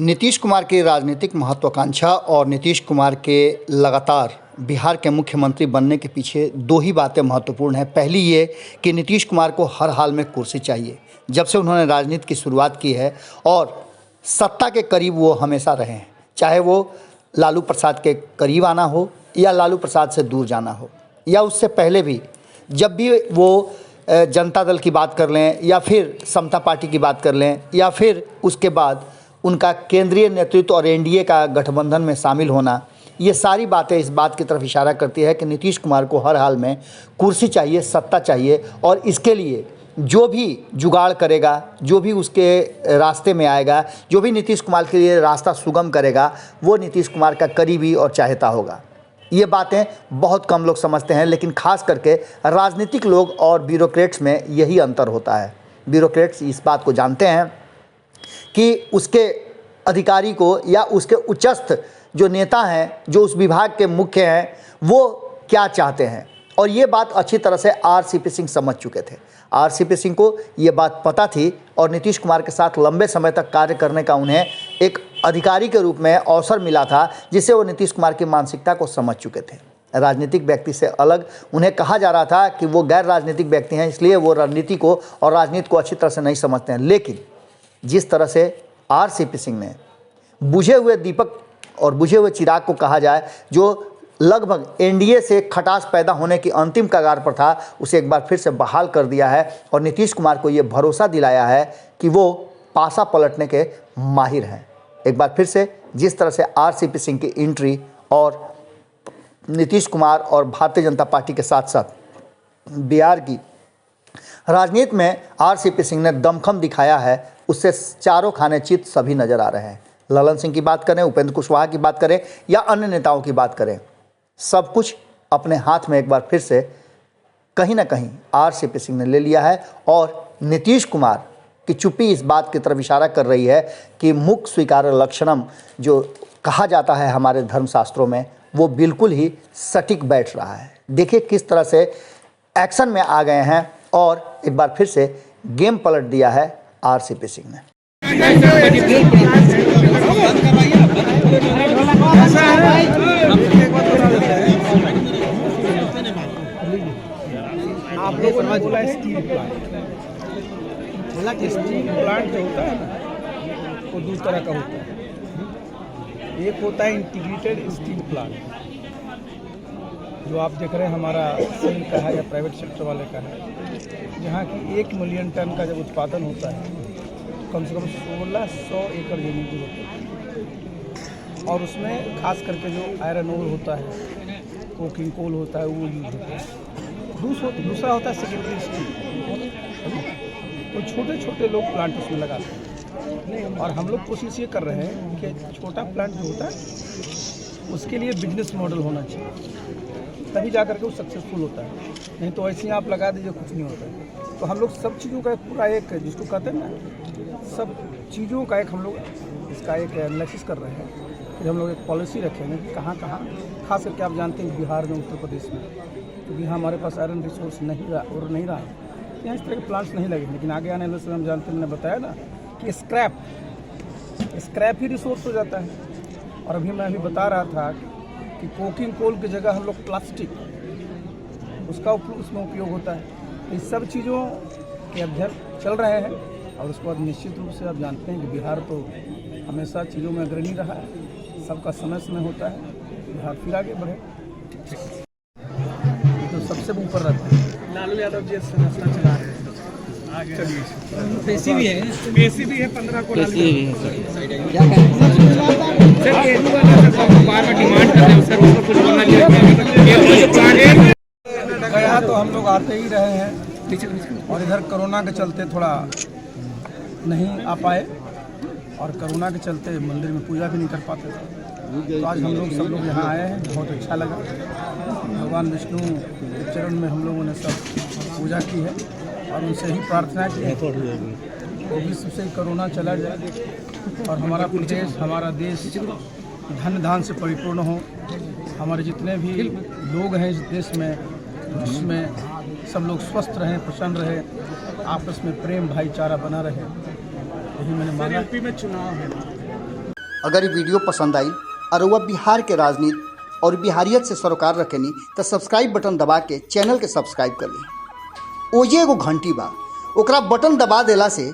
नीतीश कुमार की राजनीतिक महत्वाकांक्षा और नीतीश कुमार के लगातार बिहार के मुख्यमंत्री बनने के पीछे दो ही बातें महत्वपूर्ण हैं। पहली ये कि नीतीश कुमार को हर हाल में कुर्सी चाहिए। जब से उन्होंने राजनीति की शुरुआत की है और सत्ता के करीब वो हमेशा रहे हैं, चाहे वो लालू प्रसाद के करीब आना हो या लालू प्रसाद से दूर जाना हो, या उससे पहले भी जब भी वो जनता दल की बात कर लें या फिर समता पार्टी की बात कर लें या फिर उसके बाद उनका केंद्रीय नेतृत्व और एनडीए का गठबंधन में शामिल होना, ये सारी बातें इस बात की तरफ इशारा करती है कि नीतीश कुमार को हर हाल में कुर्सी चाहिए, सत्ता चाहिए। और इसके लिए जो भी जुगाड़ करेगा, जो भी उसके रास्ते में आएगा, जो भी नीतीश कुमार के लिए रास्ता सुगम करेगा, वो नीतीश कुमार का करीबी और चाहता होगा। ये बातें बहुत कम लोग समझते हैं, लेकिन खास करके राजनीतिक लोग और ब्यूरोक्रेट्स में यही अंतर होता है। ब्यूरोक्रेट्स इस बात को जानते हैं कि उसके अधिकारी को या उसके उच्चस्थ जो नेता हैं, जो उस विभाग के मुख्य हैं, वो क्या चाहते हैं। और ये बात अच्छी तरह से आरसीपी सिंह समझ चुके थे। आरसीपी सिंह को ये बात पता थी और नीतीश कुमार के साथ लंबे समय तक कार्य करने का उन्हें एक अधिकारी के रूप में अवसर मिला था, जिससे वो नीतीश कुमार की मानसिकता को समझ चुके थे। राजनीतिक व्यक्ति से अलग उन्हें कहा जा रहा था कि वो गैर राजनीतिक व्यक्ति हैं, इसलिए वो रणनीति को और राजनीति को अच्छी तरह से नहीं समझते हैं। लेकिन जिस तरह से आरसीपी सिंह ने बुझे हुए दीपक और बुझे हुए चिराग को कहा जाए, जो लगभग एनडीए से खटास पैदा होने की अंतिम कगार पर था, उसे एक बार फिर से बहाल कर दिया है और नीतीश कुमार को ये भरोसा दिलाया है कि वो पासा पलटने के माहिर हैं। एक बार फिर से जिस तरह से आरसीपी सिंह की एंट्री और नीतीश कुमार और भारतीय जनता पार्टी के साथ साथ बिहार की राजनीति में आरसीपी सिंह ने दमखम दिखाया है, उससे चारों खाने चित सभी नजर आ रहे हैं। ललन सिंह की बात करें, उपेंद्र कुशवाहा की बात करें या अन्य नेताओं की बात करें, सब कुछ अपने हाथ में एक बार फिर से कहीं ना कहीं आरसीपी सिंह ने ले लिया है। और नीतीश कुमार की चुप्पी इस बात की तरफ इशारा कर रही है कि मुख स्वीकार लक्षणम जो कहा जाता है हमारे धर्मशास्त्रों में, वो बिल्कुल ही सटीक बैठ रहा है। देखिए किस तरह से एक्शन में आ गए हैं और एक बार फिर से गेम पलट दिया है आरसीपी सिंह ने। आप लोगों ने बोला स्टील प्लांट, स्टील प्लांट जो होता है ना, वो दो तरह का होता है। एक होता है इंटीग्रेटेड स्टील प्लांट, जो आप देख रहे हैं हमारा सेल का है या प्राइवेट सेक्टर वाले का है, जहाँ की 1 मिलियन टन का जब उत्पादन होता है, कम से कम 1600 एकड़ जमीन की होती है। और उसमें खास करके जो आयरन ओर होता है, कोकिंग कोल होता है, वो यूज होता है। दूसरा होता है सेकेंडरी स्टील। तो छोटे छोटे लोग प्लांट उसमें लगाते हैं और हम लोग कोशिश ये कर रहे हैं कि छोटा प्लांट जो होता है उसके लिए बिजनेस मॉडल होना चाहिए, तभी जा करके वो सक्सेसफुल होता है। नहीं तो ऐसे ही आप लगा दीजिए, कुछ नहीं होता है। तो हम लोग सब चीज़ों का पूरा एक, जिसको कहते हैं ना, सब चीज़ों का एक हम लोग इसका एक एनालिसिस कर रहे हैं। फिर हम लोग एक पॉलिसी रखेंगे कि कहाँ कहाँ, खास करके आप जानते हैं बिहार में, उत्तर प्रदेश में, क्योंकि यहाँ हमारे पास आयरन रिसोर्स नहीं रहा है, यहाँ इस तरह के प्लांट्स नहीं लगे। लेकिन आगे आने वाले समय हम जानते हैं, मैंने बताया ना कि स्क्रैप ही रिसोर्स हो जाता है। और मैं बता रहा था कि कोकिंग कोल की जगह हम लोग प्लास्टिक, उसका उसमें उपयोग होता है। इस सब चीज़ों के अध्ययन चल रहे हैं और उसके बाद निश्चित रूप से आप जानते हैं कि बिहार तो हमेशा चीज़ों में अग्रणी रहा है, सबका समय समय होता है, बिहार फिर आगे बढ़े। तो सबसे ऊपर रहता है लालू यादव जी संरचना चला रहे हैं। चलिए, पेशी भी है 15 को लालू बार डिमांड कर रहे हैं सर, उसको कुछ बोलना चाहिए। गया तो हम लोग आते ही रहे हैं और इधर कोरोना के चलते थोड़ा नहीं आ पाए और कोरोना के चलते मंदिर में पूजा भी नहीं कर पाते थे। तो आज हम लोग सब लोग यहाँ आए हैं, बहुत अच्छा लगा। भगवान विष्णु के चरण में हम लोगों ने सब पूजा की है और उनसे ही प्रार्थना की है वो विश्व से कोरोना चला जाए और हमारा प्रदेश, हमारा देश धन धान से परिपूर्ण हो। हमारे जितने भी लोग हैं इस देश में, जिसमें सब लोग स्वस्थ रहें, प्रसन्न रहें, आपस में प्रेम भाईचारा बना रहे, यही मैंने माना। यूपी में चुनाव है। अगर ये वीडियो पसंद आई और वह बिहार के राजनीति और बिहारियत से सरोकार रखेनी तो सब्सक्राइब बटन दबा के चैनल के सब्सक्राइब कर ली। ओजे एगो घंटी बा, ओकरा बटन दबा देला से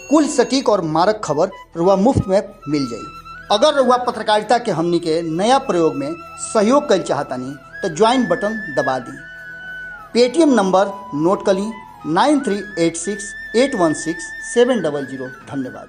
कुल सटीक और मारक खबर रुआ मुफ्त में मिल जाई। अगर रुआ पत्रकारिता के हमनी के नया प्रयोग में सहयोग कर चाहतानी तो ज्वाइन बटन दबा दी। पेटीएम नंबर नोट कर ली 9386816700। धन्यवाद।